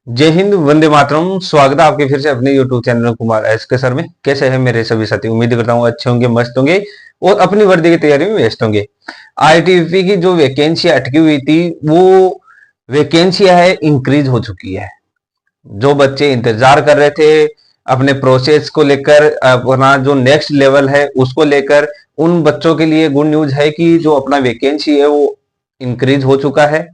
जय हिंद, वंदे मातरम। स्वागत है आपके फिर से अपने YouTube channel Kumar S K sir में। कैसे हैं मेरे सभी साथी? उम्मीद करता हूँ अच्छे होंगे, मस्त होंगे और अपनी वर्दी की तैयारी में व्यस्त होंगे। आईटीबीपी की जो वैकेंसी अटकी हुई थी वो वैकेंसी है इंक्रीज हो चुकी है। जो बच्चे इंतजार कर रहे थे अपने प्रोसेस को लेकर, अपना जो नेक्स्ट लेवल है उसको लेकर, उन बच्चों के लिए गुड न्यूज है कि जो अपना वैकेंसी है वो इंक्रीज हो चुका है।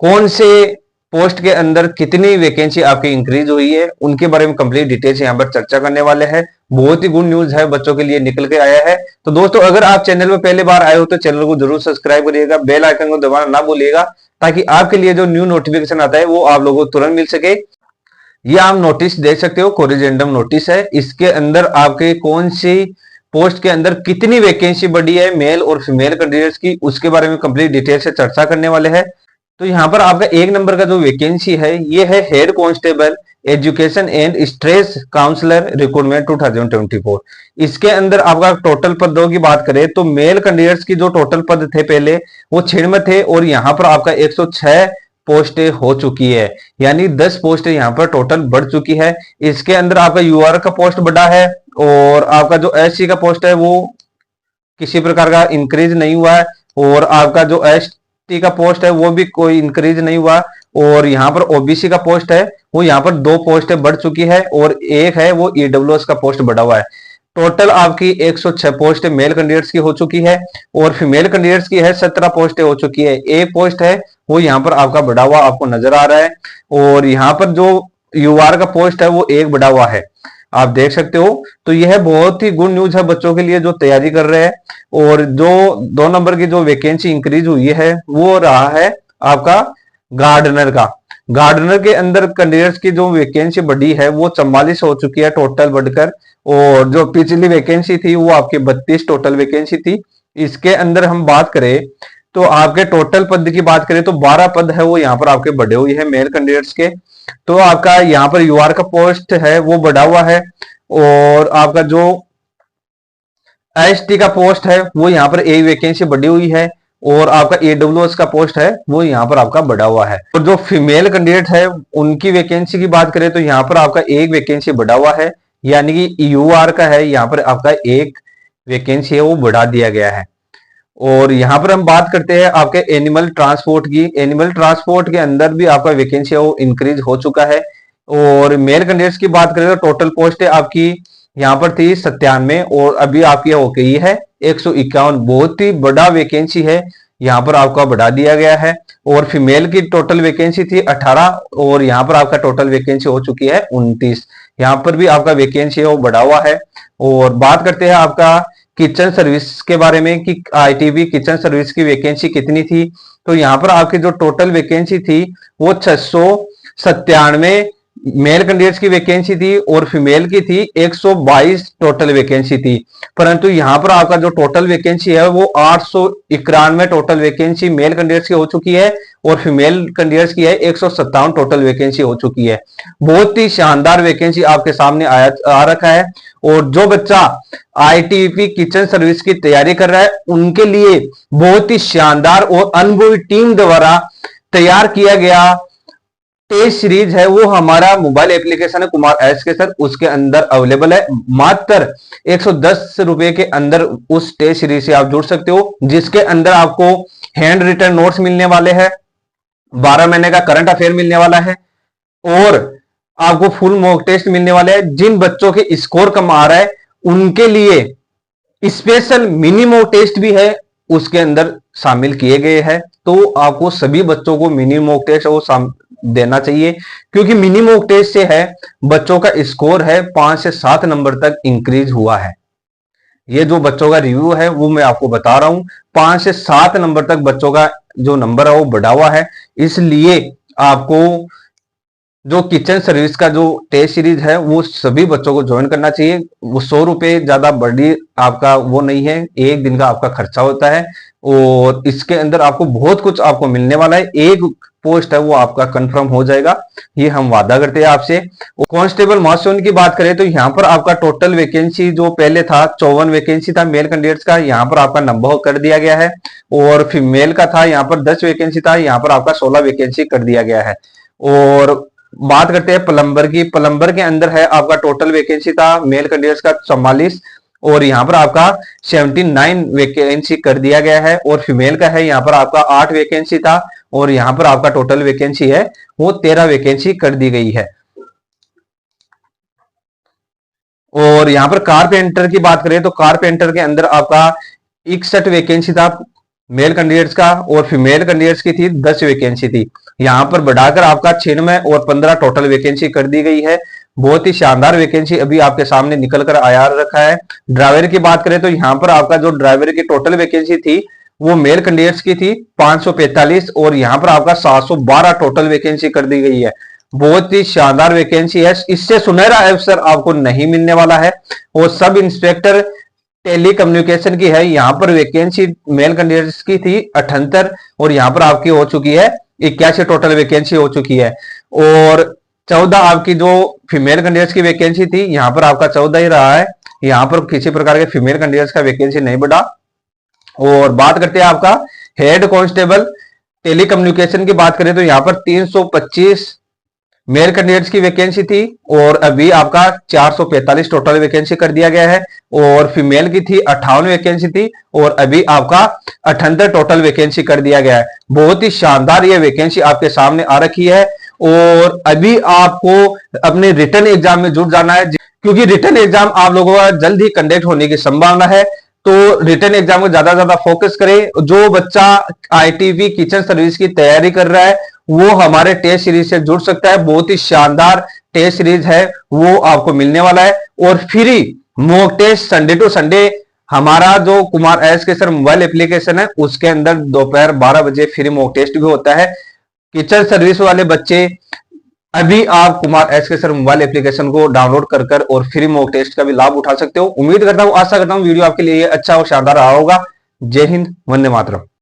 कौन से पोस्ट के अंदर कितनी वैकेंसी आपकी इंक्रीज हुई है उनके बारे में कंप्लीट डिटेल्स यहाँ पर चर्चा करने वाले हैं। बहुत ही गुड न्यूज है, बच्चों के लिए निकल के आया है। तो दोस्तों, अगर आप चैनल में पहले बार आए हो तो चैनल को जरूर सब्सक्राइब करिएगा, बेल आइकन को दबाना ना भूलिएगा, ताकि आपके लिए जो न्यू नोटिफिकेशन आता है वो आप लोगों को तुरंत मिल सके। ये आप नोटिस देख सकते हो, कोरिजेंडम नोटिस है। इसके अंदर आपके कौन सी पोस्ट के अंदर कितनी वैकेंसी बढ़ी है मेल और फीमेल कैंडिडेट्स की, उसके बारे में कंप्लीट डिटेल से चर्चा करने वाले हैं। तो यहाँ पर आपका एक नंबर का जो वैकेंसी है ये है head constable education and stress counsellor recruitment 2024। इसके अंदर आपका टोटल पदों की बात करें तो मेल कैंडिडेट्स की जो टोटल पद थे पहले वो 6 में थे और यहाँ पर आपका 106 पोस्टें हो चुकी है, यानी 10 पोस्टें यहाँ पर टोटल बढ़ चुकी है। इसके अंदर आपका यूआर का पोस्ट बढ़ा है और आपका जो एससी का पोस्ट है वो किसी प्रकार का इंक्रीज नहीं हुआ है, और आपका जो एसटी का पोस्ट है वो भी कोई इंक्रीज नहीं हुआ। और यहाँ पर ओबीसी का पोस्ट है वो यहाँ पर 2 पोस्टें बढ़ चुकी है और एक है वो ईडब्ल्यूएस का पोस्ट बढ़ा हुआ है। टोटल आपकी 106 पोस्ट मेल कैंडिडेट्स की हो चुकी है और फीमेल कैंडिडेट्स की है 17 पोस्टें हो चुकी है। एक पोस्ट है वो यहाँ पर आपका बढ़ा हुआ आपको नजर आ रहा है, और यहाँ पर जो यूआर का पोस्ट है वो एक बढ़ा हुआ है, आप देख सकते हो। तो यह बहुत ही गुड न्यूज है बच्चों के लिए जो तैयारी कर रहे हैं। और जो 2 नंबर की जो वैकेंसी इंक्रीज हुई है वो रहा है आपका गार्डनर का। गार्डनर के अंदर कैंडिडेट्स की जो वैकेंसी बढ़ी है वो 44 हो चुकी है टोटल बढ़कर, और जो पिछली वैकेंसी थी वो आपकी 32 टोटल वैकेंसी थी। इसके अंदर हम बात करें तो आपके टोटल पद की बात करें तो 12 पद है वो यहाँ पर आपके बढ़े हुए हैं मेल कैंडिडेट्स के। तो आपका यहाँ पर यूआर का पोस्ट है वो बढ़ा हुआ है, और आपका जो एसटी का पोस्ट है वो यहाँ पर एक वैकेंसी बढ़ी हुई है, और आपका एडब्ल्यूएस का पोस्ट है वो यहाँ पर आपका बढ़ा हुआ है। और जो फीमेल कैंडिडेट है उनकी वैकेंसी की बात करें तो यहाँ पर आपका एक वैकेंसी बढ़ा हुआ है, यानी कि यूआर का है यहाँ पर आपका एक वैकेंसी है वो बढ़ा दिया गया है। और यहाँ पर हम बात करते हैं आपके एनिमल ट्रांसपोर्ट की। एनिमल ट्रांसपोर्ट के अंदर भी आपका वैकेंसी है वो इंक्रीज हो चुका है। और मेल कैंडिडेट्स की बात करें तो टोटल पोस्ट है आपकी यहाँ पर थी 97 और अभी आपकी हो गई है 151। बहुत ही बड़ा वैकेंसी है, यहाँ पर आपका बढ़ा दिया गया है। और फीमेल की टोटल वैकेंसी थी 18 और यहाँ पर आपका टोटल वैकेंसी हो चुकी है 29। यहाँ पर भी आपका वैकेंसी है वो बढ़ा हुआ है। और बात करते हैं आपका किचन सर्विस के बारे में कि आईटीबी किचन सर्विस की वैकेंसी कितनी थी। तो यहाँ पर आपकी जो टोटल वैकेंसी थी वो 697 मेल कैंडिडेट्स की वैकेंसी थी और फीमेल की थी 122 टोटल वैकेंसी थी। परंतु यहाँ पर आपका जो टोटल वैकेंसी है वो 891 टोटल वैकेंसी मेल कैंडिडेट्स की हो चुकी है और फीमेल कैंडिडेट्स की है 157 टोटल वैकेंसी हो चुकी है। बहुत ही शानदार वैकेंसी आपके सामने आ रखा है। और जो बच्चा आईटीबी किचन सर्विस की तैयारी कर रहा है उनके लिए बहुत ही शानदार और अनुभवी टीम द्वारा तैयार किया गया टेस्ट सीरीज है वो हमारा मोबाइल एप्लीकेशन है कुमार एस के सर, उसके अंदर अवेलेबल है। मात्र 110 रुपए के अंदर उस टेस्ट सीरीज से आप जुड़ सकते हो, जिसके अंदर आपको हैंड रिटन नोट्स मिलने वाले हैं, 12 महीने का करंट अफेयर मिलने वाला है और आपको फुल मॉक टेस्ट मिलने वाले हैं। जिन बच्चों के स्कोर कम आ रहा है उनके लिए स्पेशल मिनी मॉक टेस्ट भी है, उसके अंदर शामिल किए गए हैं। तो आपको सभी बच्चों को मिनी मॉक टेस्ट वो देना चाहिए, क्योंकि मिनी मॉक टेस्ट से है बच्चों का स्कोर है 5 से 7 नंबर तक इंक्रीज हुआ है। ये जो बच्चों का रिव्यू है वो मैं आपको बता रहा हूं, 5 से 7 नंबर तक बच्चों का जो नंबर है वो बढ़ा हुआ है। इसलिए आपको जो किचन सर्विस का जो टेस्ट सीरीज है वो सभी बच्चों को ज्वाइन करना चाहिए। वो 100 रुपए ज्यादा बड़ी आपका वो नहीं है, एक दिन का आपका खर्चा होता है और इसके अंदर आपको बहुत कुछ आपको मिलने वाला है। एक पोस्ट है वो आपका कंफर्म हो जाएगा, ये हम वादा करते हैं आपसे। कांस्टेबल महासोन की बात करें तो यहाँ पर आपका टोटल वैकेंसी जो पहले था 54 वैकेंसी था मेल कैंडिडेट्स का, यहाँ पर आपका नंबर कर दिया गया है। और फीमेल का था यहाँ पर 10 वैकेंसी था, यहाँ पर आपका 16 वैकेंसी कर दिया गया है। और बात करते हैं प्लम्बर की। प्लम्बर के अंदर है आपका टोटल वैकेंसी था मेल कैंडिडेट्स का 44 और यहाँ पर आपका 79 वैकेंसी कर दिया गया है। और फीमेल का है यहाँ पर आपका 8 वैकेंसी था और यहाँ पर आपका टोटल वैकेंसी है वो 13 वैकेंसी कर दी गई है। और यहाँ पर कारपेंटर की बात करें तो कारपेंटर के अंदर आपका 61 वैकेंसी था मेल कैंडिडेट्स का और फीमेल कैंडिडेट्स की थी 10 वैकेंसी थी। यहाँ पर बढ़ाकर आपका 96 और 15 टोटल वैकेंसी कर दी गई है। बहुत ही शानदार वैकेंसी अभी आपके सामने निकल कर आया रखा है। ड्राइवर की बात करें तो यहाँ पर आपका जो ड्राइवर की टोटल वैकेंसी थी वो मेल कैंडिडेट्स की थी 545 और यहाँ पर आपका 712 टोटल वैकेंसी कर दी गई है। बहुत ही शानदार वैकेंसी है, इससे सुनहरा अवसर आपको नहीं मिलने वाला है। और सब इंस्पेक्टर टेली कम्युनिकेशन की है, यहाँ पर वैकेंसी मेल कैंडिडेट्स की थी 78 और यहाँ पर आपकी हो चुकी है 81 टोटल वैकेंसी हो चुकी है। और 14 आपकी जो फीमेल कैंडिडेट्स की वैकेंसी थी यहाँ पर आपका 14 ही रहा है। यहाँ पर किसी प्रकार के फीमेल कैंडिडेट्स का वैकेंसी नहीं बढ़ा। और बात करते हैं आपका हेड कांस्टेबल टेली कम्युनिकेशन की बात करें तो यहाँ पर 325 मेल कैंडिडेट्स की वैकेंसी थी और अभी आपका 445 टोटल वैकेंसी कर दिया गया है। और फीमेल की थी 58 वैकेंसी थी और अभी आपका 78 टोटल वैकेंसी कर दिया गया है। बहुत ही शानदार ये वैकेंसी आपके सामने आ रखी है। और अभी आपको अपने रिटर्न एग्जाम में जुट जाना है क्योंकि रिटर्न एग्जाम आप लोगों का जल्द ही कंडक्ट होने की संभावना है। तो रिटर्न एग्जाम को ज्यादा ज्यादा फोकस करें। जो बच्चा आईटीवी किचन सर्विस की तैयारी कर रहा है वो हमारे टेस्ट सीरीज से जुड़ सकता है। बहुत ही शानदार टेस्ट सीरीज है वो आपको मिलने वाला है। और free mock test Sunday to Sunday हमारा जो Kumar S K sir mobile application है उसके अंदर दोपहर 12 बजे फ्री मॉक टेस्ट भी होता है। किचन सर्विस वाले बच्चे अभी आप Kumar S K sir mobile application को डाउनलोड कर और फ्री मॉक टेस्ट का भी लाभ उठा सकते हो। उम्मीद करता हूं, आशा करता हूं वीडियो आपके लिए अच्छा और शानदार रहा होगा। जय हिंद, वंदे मातरम।